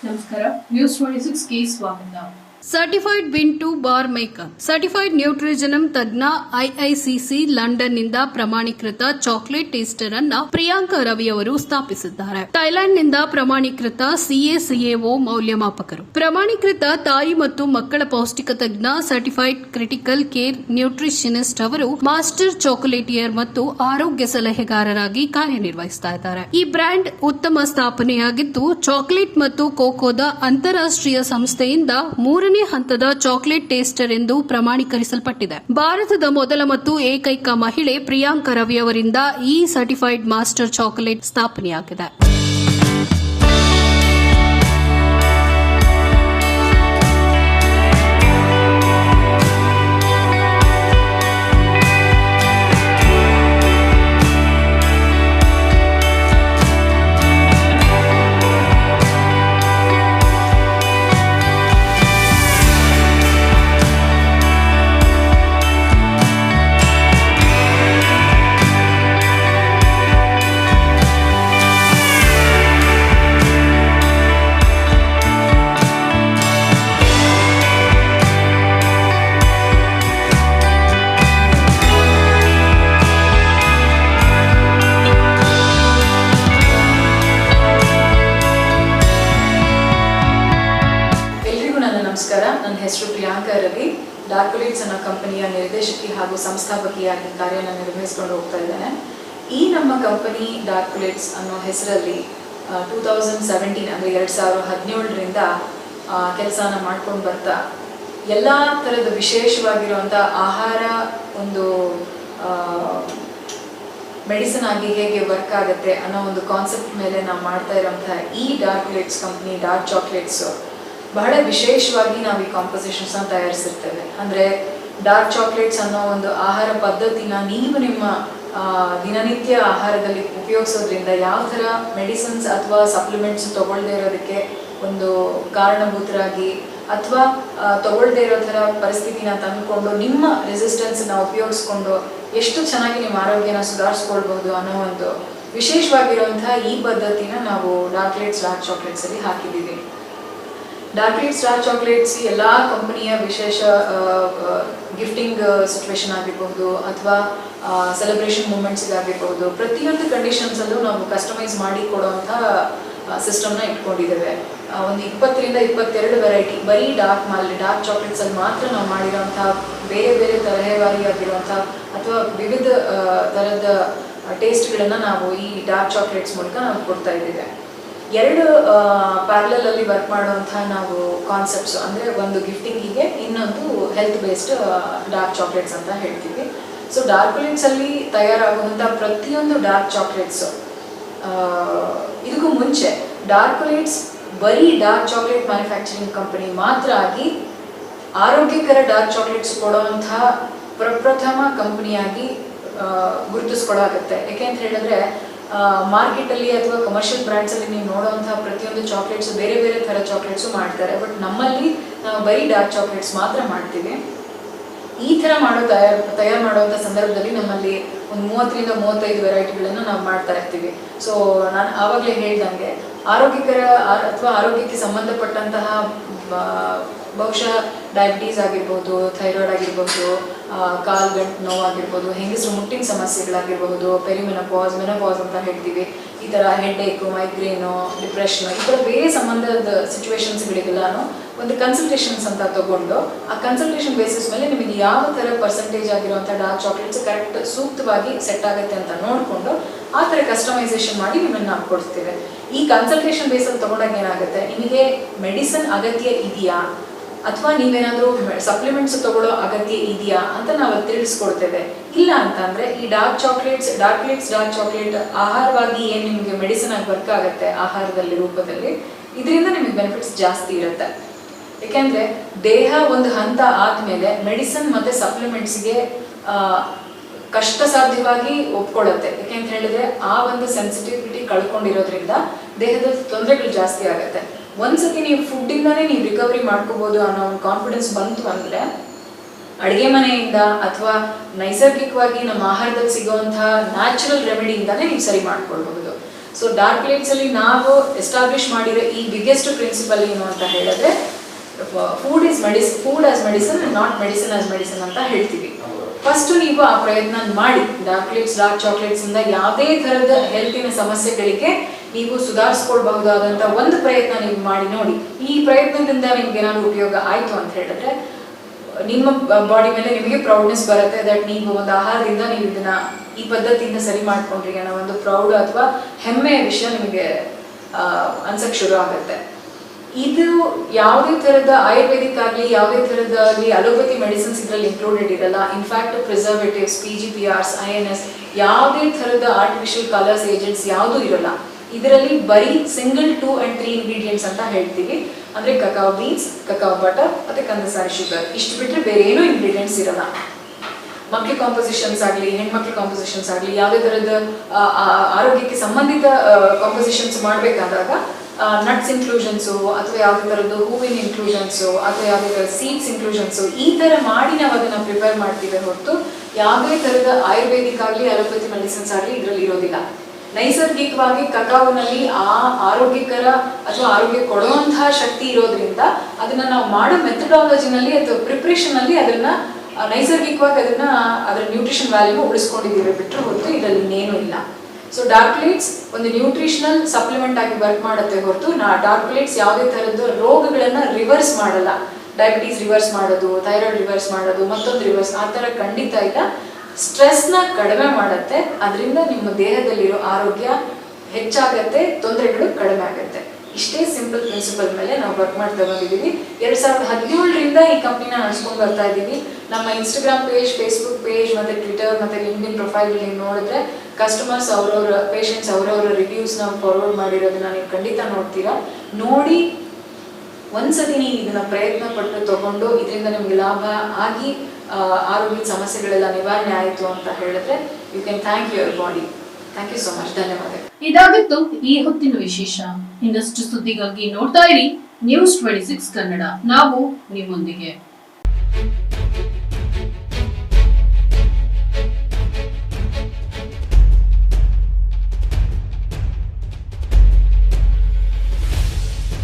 ನಮಸ್ಕಾರ. ನ್ಯೂಸ್ 26 ಗೆ ಸ್ವಾಗತ. ಸರ್ಟಿಫೈಡ್ ವಿನ್ ಟು ಬಾರ್ ಮೇಕರ್ ಸರ್ಟಿಫೈಡ್ ನ್ಯೂಟ್ರಿಜನಂ ತಜ್ಞ ಐಐಸಿಸಿ ಲಂಡನ್ ನಿಂದ ಪ್ರಮಾಣೀಕೃತ ಚಾಕೊಲೇಟ್ ಟೇಸ್ಟರ್ ಅನ್ನ ಪ್ರಿಯಾಂಕಾ ರವಿ ಅವರು ಸ್ಥಾಪಿಸಿದ್ದಾರೆ. ಥೈಲ್ಯಾಂಡ್ ನಿಂದ ಪ್ರಮಾಣೀಕೃತ ಸಿಎಸಿಎಒ ಮೌಲ್ಯಮಾಪಕರು, ಪ್ರಮಾಣೀಕೃತ ತಾಯಿ ಮತ್ತು ಮಕ್ಕಳ ಪೌಷ್ಟಿಕ ತಜ್ಞ ಸರ್ಟಿಫೈಡ್ ಕ್ರಿಟಿಕಲ್ ಕೇರ್ ನ್ಯೂಟ್ರಿಷನಿಸ್ಟ್ ಅವರು ಮಾಸ್ಟರ್ ಚಾಕೊಲೇಟಿಯರ್ ಮತ್ತು ಆರೋಗ್ಯ ಸಲಹೆಗಾರರಾಗಿ ಕಾರ್ಯನಿರ್ವಹಿಸುತ್ತಿದ್ದಾರೆ. ಈ ಬ್ರ್ಯಾಂಡ್ ಉತ್ತಮ ಸ್ಥಾಪನೆಯಾಗಿದ್ದು ಚಾಕೊಲೇಟ್ ಮತ್ತು ಕೋಕೋದ ಅಂತಾರಾಷ್ಟ್ರೀಯ ಸಂಸ್ಥೆಯಿಂದ ಮೂರನೇ ಹಂತದ ಚಾಕೊಲೇಟ್ ಟೇಸ್ಟರ್ ಎಂದು ಪ್ರಮಾಣೀಕರಿಸಲ್ಪಟ್ಟಿದೆ. ಭಾರತದ ಮೊದಲ ಮತ್ತು ಏಕೈಕ ಮಹಿಳೆ ಪ್ರಿಯಾಂಕಾ ರವಿ ಅವರಿಂದ ಈ ಸರ್ಟಿಫೈಡ್ ಮಾಸ್ಟರ್ ಚಾಕೊಲೇಟ್ ಸ್ಥಾಪನೆಯಾಗಿದೆ. ನಮಸ್ಕಾರ. ನನ್ನ ಹೆಸರು ಪ್ರಿಯಾಂಕಾ ರವಿ. ಡಾರ್ಕೊಲೇಟ್ಸ್ ಅನ್ನೋ ಕಂಪನಿಯ ನಿರ್ದೇಶಕಿ ಹಾಗೂ ಸಂಸ್ಥಾಪಕಿಯಾಗಿ ಕಾರ್ಯನ ನಿರ್ವಹಿಸಿಕೊಂಡು ಹೋಗ್ತಾ ಇದ್ದೇನೆ. ಈ ನಮ್ಮ ಕಂಪನಿ ಡಾರ್ಕೊಲೇಟ್ಸ್ ಅನ್ನೋ ಹೆಸರಲ್ಲಿ 2017 ಅಂದರೆ 2017ರಿಂದ ಕೆಲಸನ ಮಾಡ್ಕೊಂಡು ಬರ್ತಾ ಎಲ್ಲ ಥರದ ವಿಶೇಷವಾಗಿರುವಂಥ ಆಹಾರ ಒಂದು ಮೆಡಿಸಿನ್ ಆಗಿ ಹೇಗೆ ವರ್ಕ್ ಆಗುತ್ತೆ ಅನ್ನೋ ಒಂದು ಕಾನ್ಸೆಪ್ಟ್ ಮೇಲೆ ನಾವು ಮಾಡ್ತಾ ಇರೋಂಥ ಈ ಡಾರ್ಕೊಲೇಟ್ಸ್ ಕಂಪನಿ ಡಾರ್ಕ್ ಚಾಕ್ಲೇಟ್ಸು ಬಹಳ ವಿಶೇಷವಾಗಿ ನಾವು ಈ ಕಾಂಪೋಸಿಷನ್ಸ್ನ ತಯಾರಿಸಿರ್ತೇವೆ. ಅಂದರೆ ಡಾರ್ಕ್ ಚಾಕ್ಲೇಟ್ಸ್ ಅನ್ನೋ ಒಂದು ಆಹಾರ ಪದ್ಧತಿನ ನೀವು ನಿಮ್ಮ ದಿನನಿತ್ಯ ಆಹಾರದಲ್ಲಿ ಉಪಯೋಗಿಸೋದ್ರಿಂದ ಯಾವ ಥರ ಮೆಡಿಸಿನ್ಸ್ ಅಥವಾ ಸಪ್ಲಿಮೆಂಟ್ಸ್ ತಗೊಳ್ಳದೇ ಇರೋದಕ್ಕೆ ಒಂದು ಕಾರಣಭೂತರಾಗಿ ಅಥವಾ ತಗೊಳ್ಳದೇ ಇರೋ ಥರ ಪರಿಸ್ಥಿತಿನ ತಂದುಕೊಂಡು ನಿಮ್ಮ ರೆಸಿಸ್ಟೆನ್ಸ್ನ ಉಪಯೋಗಿಸ್ಕೊಂಡು ಎಷ್ಟು ಚೆನ್ನಾಗಿ ನಿಮ್ಮ ಆರೋಗ್ಯನ ಸುಧಾರಿಸ್ಕೊಳ್ಬಹುದು ಅನ್ನೋ ಒಂದು ವಿಶೇಷವಾಗಿರುವಂಥ ಈ ಪದ್ಧತಿನ ನಾವು ಡಾರ್ಕ್ ಚಾಕ್ಲೇಟ್ಸಲ್ಲಿ ಹಾಕಿದ್ದೀವಿ. ಡಾರ್ಕೊಲೇಟ್ಸ್ ಡಾರ್ಕ್ ಚಾಕ್ಲೇಟ್ಸ್ ಎಲ್ಲ ಕಂಪನಿಯ ವಿಶೇಷ ಗಿಫ್ಟಿಂಗ್ ಸಿಚುವೇಶನ್ ಆಗಿರಬಹುದು ಅಥವಾ ಸೆಲೆಬ್ರೇಷನ್ ಮೂಮೆಂಟ್ಸ್ಗಾಗಿರ್ಬಹುದು, ಪ್ರತಿಯೊಂದು ಕಂಡೀಷನ್ಸಲ್ಲೂ ನಾವು ಕಸ್ಟಮೈಸ್ ಮಾಡಿ ಕೊಡುವಂಥ ಸಿಸ್ಟಮ್ನ ಇಟ್ಕೊಂಡಿದ್ದೇವೆ. ಒಂದು 20ರಿಂದ 22 ವೆರೈಟಿ ಬರೀ ಡಾರ್ಕ್ ಚಾಕ್ಲೇಟ್ಸಲ್ಲಿ ಮಾತ್ರ ನಾವು ಮಾಡಿರೋಂಥ ಬೇರೆ ಬೇರೆ ತರಹೇವಾರಿಯಾಗಿರುವಂಥ ಅಥವಾ ವಿವಿಧ ಥರದ ಟೇಸ್ಟ್ಗಳನ್ನು ನಾವು ಈ ಡಾರ್ಕ್ ಚಾಕ್ಲೇಟ್ಸ್ ಮೂಲಕ ನಾವು ಕೊಡ್ತಾ ಇದ್ದೇವೆ. 2 ಪ್ಯಾರಲಲ್ ಅಲ್ಲಿ ವರ್ಕ್ ಮಾಡುವಂಥ ನಾವು ಕಾನ್ಸೆಪ್ಟ್ಸ್ ಅಂದರೆ ಒಂದು ಗಿಫ್ಟಿಂಗಿಗೆ, ಇನ್ನೊಂದು ಹೆಲ್ತ್ ಬೇಸ್ಡ್ ಡಾರ್ಕ್ ಚಾಕ್ಲೇಟ್ಸ್ ಅಂತ ಹೇಳ್ತೀವಿ. ಸೊ ಡಾರ್ಕೊಲೇಟ್ಸಲ್ಲಿ ತಯಾರಾಗುವಂಥ ಪ್ರತಿಯೊಂದು ಡಾರ್ಕ್ ಚಾಕ್ಲೇಟ್ಸು ಇದಕ್ಕೂ ಮುಂಚೆ ಡಾರ್ಕೊಲೇಟ್ಸ್ ಬರೀ ಡಾರ್ಕ್ ಚಾಕ್ಲೇಟ್ ಮ್ಯಾನುಫ್ಯಾಕ್ಚರಿಂಗ್ ಕಂಪನಿ ಮಾತ್ರ ಆಗಿ ಆರೋಗ್ಯಕರ ಡಾರ್ಕ್ ಚಾಕ್ಲೇಟ್ಸ್ ಕೊಡುವಂಥ ಪ್ರಪ್ರಥಮ ಕಂಪನಿಯಾಗಿ ಗುರುತಿಸ್ಕೊಳಾಗುತ್ತೆ. ಯಾಕೆ ಅಂತ ಹೇಳಿದ್ರೆ ಮಾರ್ಕೆಟಲ್ಲಿ ಅಥವಾ ಕಮರ್ಷಿಯಲ್ ಬ್ರ್ಯಾಂಡ್ಸಲ್ಲಿ ನೀವು ನೋಡುವಂತಹ ಪ್ರತಿಯೊಂದು ಚಾಕ್ಲೇಟ್ಸು ಬೇರೆ ಬೇರೆ ಥರ ಚಾಕ್ಲೇಟ್ಸು ಮಾಡ್ತಾರೆ. ಬಟ್ ನಮ್ಮಲ್ಲಿ ನಾವು ಬರೀ ಡಾರ್ಕ್ ಚಾಕ್ಲೇಟ್ಸ್ ಮಾತ್ರ ಮಾಡ್ತೀವಿ. ಈ ಥರ ತಯಾರು ಮಾಡುವಂಥ ಸಂದರ್ಭದಲ್ಲಿ ನಮ್ಮಲ್ಲಿ ಒಂದು 30ರಿಂದ 35 ವೆರೈಟಿಗಳನ್ನು ನಾವು ಮಾಡ್ತಾ ಇರ್ತೀವಿ. ಸೊ ನಾನು ಆವಾಗಲೇ ಹೇಳ್ದಂಗೆ ಆರೋಗ್ಯಕರ ಅಥವಾ ಆರೋಗ್ಯಕ್ಕೆ ಸಂಬಂಧಪಟ್ಟಂತಹ ಬಹುಶಃ ಡಯಾಬಿಟೀಸ್ ಆಗಿರ್ಬೋದು, ಥೈರಾಯ್ಡ್ ಆಗಿರ್ಬೋದು, ಕಾಲು ಗಂಟು ನೋವಾಗಿರ್ಬೋದು, ಹೆಂಗಸರು ಮುಟ್ಟಿನ ಸಮಸ್ಯೆಗಳಾಗಿರ್ಬಹುದು, ಮೆನಪಾಸ್ ಅಂತ ಹೇಳ್ತೀವಿ, ಈ ಥರ ಹೆಡ್ಏಕು, ಮೈಗ್ರೇನು, ಡಿಪ್ರೆಷನ್, ಈ ಥರ ಬೇರೆ ಸಂಬಂಧದ ಸಿಚುವೇಶನ್ಸ್ಗಳಿಗೆಲ್ಲಾನು ಒಂದು ಕನ್ಸಲ್ಟೇಷನ್ಸ್ ಅಂತ ತಗೊಂಡು ಆ ಕನ್ಸಲ್ಟೇಷನ್ ಬೇಸಿಸ್ ಮೇಲೆ ನಿಮಗೆ ಯಾವ ಥರ ಪರ್ಸೆಂಟೇಜ್ ಆಗಿರುವಂಥ ಡಾರ್ಕ್ ಚಾಕ್ಲೇಟ್ಸ್ ಕರೆಕ್ಟ್ ಸೂಕ್ತವಾಗಿ ಸೆಟ್ ಆಗುತ್ತೆ ಅಂತ ನೋಡಿಕೊಂಡು ಆ ಥರ ಕಸ್ಟಮೈಸೇಷನ್ ಮಾಡಿ ನಿಮ್ಮನ್ನು ನಾವು ಕೊಡ್ತೇವೆ. ಈ ಕನ್ಸಲ್ಟೇಷನ್ ಬೇಸಲ್ಲಿ ತಗೊಂಡಾಗ ಏನಾಗುತ್ತೆ, ನಿಮಗೆ ಮೆಡಿಸಿನ್ ಅಗತ್ಯ ಇದೆಯಾ ಅಥವಾ ನೀವೇನಾದರೂ ಸಪ್ಲಿಮೆಂಟ್ಸ್ ತಗೊಳ್ಳೋ ಅಗತ್ಯ ಇದೆಯಾ ಅಂತ ನಾವು ತಿಳಿಸ್ಕೊಡ್ತೇವೆ. ಇಲ್ಲ ಅಂತಂದರೆ ಈ ಡಾರ್ಕ್ ಚಾಕ್ಲೇಟ್ ಆಹಾರವಾಗಿ ಏನು ನಿಮಗೆ ಮೆಡಿಸಿನ್ ಆಗಿ ವರ್ಕ್ ಆಗುತ್ತೆ ಆಹಾರದಲ್ಲಿ ರೂಪದಲ್ಲಿ, ಇದರಿಂದ ನಿಮಗೆ ಬೆನಿಫಿಟ್ಸ್ ಜಾಸ್ತಿ ಇರುತ್ತೆ. ಯಾಕೆಂದರೆ ದೇಹ ಒಂದು ಹಂತ ಆದಮೇಲೆ ಮೆಡಿಸಿನ್ ಮತ್ತು ಸಪ್ಲಿಮೆಂಟ್ಸ್ಗೆ ಕಷ್ಟ ಸಾಧ್ಯವಾಗಿ ಒಪ್ಕೊಳ್ಳುತ್ತೆ. ಯಾಕೆಂತ ಹೇಳಿದ್ರೆ ಆ ಒಂದು ಸೆನ್ಸಿಟಿವಿಟಿ ಕಳ್ಕೊಂಡಿರೋದ್ರಿಂದ ದೇಹದ ತೊಂದರೆಗಳು ಜಾಸ್ತಿ ಆಗುತ್ತೆ. ಒಂದ್ಸತಿ ನೀವು ಫುಡ್ಡಿಂದಾನೇ ನೀವು ರಿಕವರಿ ಮಾಡ್ಕೋಬೋದು ಅನ್ನೋ ಒಂದು ಕಾನ್ಫಿಡೆನ್ಸ್ ಬಂತು ಅಂದರೆ ಅಡುಗೆ ಮನೆಯಿಂದ ಅಥವಾ ನೈಸರ್ಗಿಕವಾಗಿ ನಮ್ಮ ಆಹಾರದಲ್ಲಿ ಸಿಗುವಂತಹ ನ್ಯಾಚುರಲ್ ರೆಮಿಡಿಯಿಂದಾನೇ ನೀವು ಸರಿ ಮಾಡ್ಕೊಳ್ಬಹುದು. ಸೊ ಡಾರ್ಕ್ ಲೈಟ್ಸ್ ಅಲ್ಲಿ ನಾವು ಎಸ್ಟಾಬ್ಲಿಷ್ ಮಾಡಿರೋ ಈ ಬಿಗ್ಗೆಸ್ಟ್ ಪ್ರಿನ್ಸಿಪಲ್ ಏನು ಅಂತ ಹೇಳಿದ್ರೆ food as medicine and not medicine as medicine ಅಂತ ಹೇಳ್ತೀವಿ. ಫಸ್ಟ್ ನೀವು ಆ ಪ್ರಯತ್ನ ಮಾಡಿ ಡಾರ್ಕ್ ಚಾಕ್ಲೇಟ್ಸ್ ಇಂದ ಯಾವುದೇ ತರದ ಹೆಲ್ತಿನ ಸಮಸ್ಯೆಗಳಿಗೆ ನೀವು ಸುಧಾರಿಸ್ಕೊಳ್ಬಹುದಾದಂತ ಒಂದು ಪ್ರಯತ್ನ ನೀವು ಮಾಡಿ ನೋಡಿ. ಈ ಪ್ರಯತ್ನದಿಂದ ನಿಮ್ಗೆ ಏನಾದ್ರು ಉಪಯೋಗ ಆಯ್ತು ಅಂತ ಹೇಳಿದ್ರೆ ನಿಮ್ಮ ಬಾಡಿ ಮೇಲೆ ನಿಮಗೆ ಪ್ರೌಡ್ನೆಸ್ ಬರುತ್ತೆ ದಟ್ ನೀವು ಒಂದು ಆಹಾರದಿಂದ ನೀವು ಇದನ್ನ ಈ ಪದ್ಧತಿಯಿಂದ ಸರಿ ಮಾಡ್ಕೊಂಡ್ರಿ ಅನ್ನೋ ಒಂದು ಪ್ರೌಡ್ ಅಥವಾ ಹೆಮ್ಮೆಯ ವಿಷಯ ನಿಮಗೆ ಅನ್ಸಕ್ ಶುರು ಆಗುತ್ತೆ. ಇದು ಯಾವುದೇ ತರದ ಆಯುರ್ವೇದಿಕ್ ಆಗಲಿ ಯಾವುದೇ ತರದಲ್ಲಿ ಅಲೋಪತಿ ಮೆಡಿಸಿನ್ಸ್ ಇದರಲ್ಲಿ ಇನ್ಕ್ಲೂಡೆಡ್ ಇರಲ್ಲ. ಇನ್ಫ್ಯಾಕ್ಟ್ ಪ್ರಿಸರ್ವೇಟಿವ್ಸ್, PGPRs, INS ಯಾವುದೇ ತರದ ಆರ್ಟಿಫಿಷಿಯಲ್ ಕಲರ್ಸ್ ಏಜೆಂಟ್ಸ್ ಯಾವುದೂ ಇರಲ್ಲ. ಇದರಲ್ಲಿ ಬರೀ ಸಿಂಗಲ್ 2 and 3 ಇಂಗ್ರೀಡಿಯೆಂಟ್ಸ್ ಅಂತ ಹೇಳ್ತೀವಿ. ಅಂದ್ರೆ ಕಕಾವ್ ಬೀನ್ಸ್, ಕಕಾವ್ ಬಟರ್ ಮತ್ತೆ ಕಂದಸಾರಿ ಶುಗರ್, ಇಷ್ಟು ಬಿಟ್ಟರೆ ಬೇರೆ ಏನೂ ಇಂಗ್ರೀಡಿಯೆಂಟ್ಸ್ ಇರಲ್ಲ. ಮಕ್ಕಳ ಕಾಂಪೋಸಿಷನ್ಸ್ ಆಗಲಿ ಹೆಣ್ಮಕ್ಳ ಕಾಂಪೋಸಿಷನ್ಸ್ ಆಗಲಿ ಯಾವುದೇ ತರದ ಆರೋಗ್ಯಕ್ಕೆ ಸಂಬಂಧಿತ ಕಾಂಪೋಸಿಷನ್ಸ್ ಮಾಡಬೇಕಾದಾಗ ನಟ್ಸ್ ಇನ್ಕ್ಲೂಷನ್ಸು ಅಥವಾ ಯಾವುದೇ ಥರದ್ದು ಹೂವಿನ ಇನ್ಕ್ಲೂಷನ್ಸು ಅಥವಾ ಯಾವುದೇ ಥರದ ಸೀಡ್ಸ್ ಇನ್ಕ್ಲೂಷನ್ಸು ಈ ಥರ ಮಾಡಿ ನಾವು ಅದನ್ನು ಪ್ರಿಪೇರ್ ಮಾಡ್ತೀವಿ ಹೊರತು ಯಾವುದೇ ಥರದ ಆಯುರ್ವೇದಿಕ್ ಆಗಲಿ ಅಲೋಪತಿ ಮೆಡಿಸಿನ್ಸ್ ಆಗಲಿ ಇದರಲ್ಲಿ ಇರೋದಿಲ್ಲ. ನೈಸರ್ಗಿಕವಾಗಿ ಕಕಾವಿನಲ್ಲಿ ಆ ಆರೋಗ್ಯಕರ ಅಥವಾ ಆರೋಗ್ಯ ಕೊಡುವಂತಹ ಶಕ್ತಿ ಇರೋದ್ರಿಂದ ಅದನ್ನ ನಾವು ಮಾಡೋ ಮೆಥಡಾಲಜಿನಲ್ಲಿ ಅಥವಾ ಪ್ರಿಪ್ರೇಷನ್ ಅಲ್ಲಿ ಅದನ್ನ ನೈಸರ್ಗಿಕವಾಗಿ ಅದರ ನ್ಯೂಟ್ರಿಷನ್ ವ್ಯಾಲ್ಯೂ ಉಳಿಸ್ಕೊಂಡಿದ್ದೀವಿ ಬಿಟ್ಟರೆ ಹೊರತು ಇದರಲ್ಲಿ ಇನ್ನೇನು ಇಲ್ಲ. ಸೊ ಡಾರ್ಕ್ ಲೈಟ್ಸ್ ಒಂದು ನ್ಯೂಟ್ರಿಷನಲ್ ಸಪ್ಲಿಮೆಂಟ್ ಆಗಿ ವರ್ಕ್ ಮಾಡುತ್ತೆ ಹೊರತು ಡಾರ್ಕ್ ಲೈಟ್ಸ್ ಯಾವುದೇ ತರದ್ದು ರೋಗಗಳನ್ನ ರಿವರ್ಸ್ ಮಾಡಲ್ಲ. ಡಯಾಬಿಟೀಸ್ ರಿವರ್ಸ್ ಮಾಡೋದು, ಥೈರಾಯ್ಡ್ ರಿವರ್ಸ್ ಮಾಡೋದು, ಮತ್ತೊಂದು ರಿವರ್ಸ್ ಆ ಥರ ಖಂಡಿತ ಇಲ್ಲ. ಸ್ಟ್ರೆಸ್ನ ಕಡಿಮೆ ಮಾಡುತ್ತೆ, ಅದರಿಂದ ನಿಮ್ಮ ದೇಹದಲ್ಲಿರೋ ಆರೋಗ್ಯ ಹೆಚ್ಚಾಗತ್ತೆ, ತೊಂದರೆಗಳು ಕಡಿಮೆ ಆಗುತ್ತೆ. ಇಷ್ಟೇ ಸಿಂಪಲ್ ಪ್ರಿನ್ಸಿಪಲ್ ಮೇಲೆ ನಾವು ವರ್ಕ್ ಮಾಡ್ತಾ ಬಂದಿದ್ದೀವಿ. 2017ರಿಂದ ಈ ಕಂಪ್ನಿನ ನಡೆಸ್ಕೊಂಡು ಬರ್ತಾ ಇದ್ದೀವಿ. ನಮ್ಮ ಇನ್ಸ್ಟಾಗ್ರಾಮ್ ಪೇಜ್, ಫೇಸ್ಬುಕ್ ಪೇಜ್ ಮತ್ತೆ ಟ್ವಿಟರ್ ಮತ್ತೆ ಲಿಂಕ್ಡ್ಇನ್ ಪ್ರೊಫೈಲ್ ನೀವು ನೋಡಿದ್ರೆ ಕಸ್ಟಮರ್ಸ್ ಅವರವರ ಪೇಷಂಟ್ಸ್ ಅವರವರ ರಿವ್ಯೂಸ್ನ ಫಾರ್ವರ್ಡ್ ಮಾಡಿರೋದನ್ನ ನೀವು ಖಂಡಿತ ನೋಡ್ತೀರಾ. ನೋಡಿ ಒಂದ್ಸತಿ ನೀವು ಇದನ್ನ ಪ್ರಯತ್ನ ಪಟ್ಟು ತಗೊಂಡು ಇದರಿಂದ ನಿಮ್ಗೆ ಲಾಭ ಆಗಿ ಆರೋಗ್ಯದ ಸಮಸ್ಯೆಗಳೆಲ್ಲ ನಿವಾರಣೆ ಆಯಿತು ಅಂತ ಹೇಳಿದ್ರೆ you can thank your body. Thank you so much. ಧನ್ಯವಾದ. ಇದಾಗಿತ್ತು ಈ ಹೊತ್ತಿನ ವಿಶೇಷ. ಇನ್ನಷ್ಟು ಸುದ್ದಿಗಾಗಿ ನೋಡ್ತಾ ಇರಿ News 26 ಕನ್ನಡ. ನಾವು ನಿಮ್ಮೊಂದಿಗೆ.